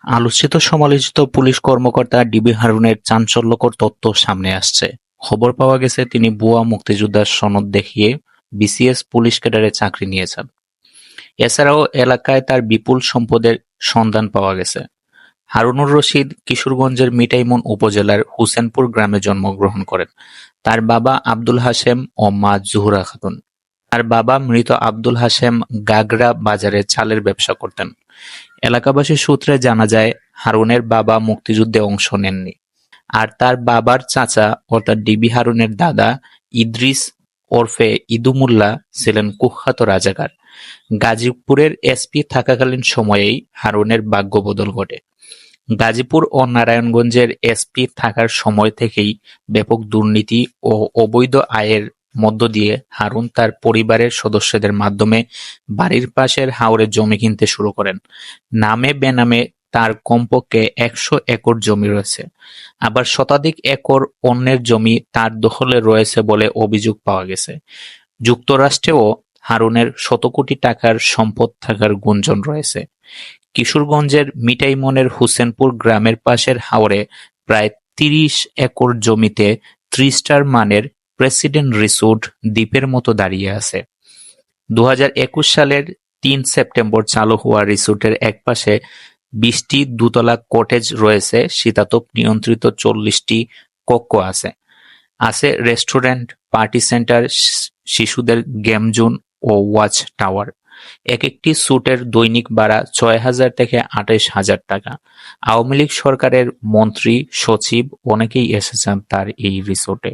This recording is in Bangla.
আলোচিত সমালোচিত পুলিশ কর্মকর্তা ডিবি হারুনের চাঞ্চল্যকর তথ্য সামনে আসছে। খবর পাওয়া গেছে তিনি ভুয়া মুক্তিযোদ্ধার সনদ দেখিয়ে বিসিএস পুলিশ ক্যাডারে চাকরি নিয়েছেন। এছাড়াও এলাকায় তার বিপুল সম্পদের সন্ধান পাওয়া গেছে। হারুনুর রশিদ কিশোরগঞ্জের মিঠাইমুন উপজেলার হুসেনপুর গ্রামে জন্মগ্রহণ করেন। তার বাবা আব্দুল হাশেম ও মা জুহুরা খাতুন। তার বাবা মৃত আব্দুল হাশেম গাগরা বাজারে চালের ব্যবসা করতেন। এলাকাবাসী সূত্রে জানা যায়, হারুনের বাবা মুক্তিযুদ্ধে অংশ নেননি। আর তার বাবার চাচা অর্থাৎ ডিবি হারুনের দাদা ইদ্রিস ওরফে ইদু মোল্লা ছিলেন কুখ্যাত রাজাকার। গাজীপুরের এসপি থাকাকালীন সময়েই হারুনের ভাগ্য বদল ঘটে। গাজীপুর ও নারায়ণগঞ্জের এসপি থাকার সময় থেকেই ব্যাপক দুর্নীতি ও অবৈধ আয়ের মধ্য দিয়ে হারুন তার পরিবারের সদস্যদের মাধ্যমে বাড়ির পাশের হাওরে জমি কিনতে শুরু করেন। নামে বেনামে তার কমপক্ষে ১০০ একর জমি রয়েছে। আবার শতাধিক একর অন্যের জমি তার দখলে রয়েছে বলে অভিযোগ পাওয়া গেছে। যুক্তরাষ্ট্রেও হারুনের শত কোটি টাকার সম্পদ থাকার গুঞ্জন রয়েছে। কিশোরগঞ্জের মিঠাইমনের হুসেনপুর গ্রামের পাশের হাওরে প্রায় ৩০ একর জমিতে 3 স্টার মানের প্রেসিডেন্ট রিসোর্ট দ্বীপের মতো দাঁড়িয়ে আছে। ২০২১ সালের ৩ সেপ্টেম্বর চালু হওয়া রিসোর্টের একপাশে ২০টি দোতলা কটেজ রয়েছে, শীতাতপ নিয়ন্ত্রিত ৪০টি কক্ষ আছে। আছে রেস্টুরেন্ট, পার্টি সেন্টার, শিশুদের গেম জোন ও ওয়াচ টাওয়ার। একটি স্যুটের দৈনিক ভাড়া ৬,০০০ থেকে ২৮,০০০ টাকা। আওয়ামী লীগ সরকারের মন্ত্রী, সচিব অনেকেই এসেছেন তার এই রিসোর্টে।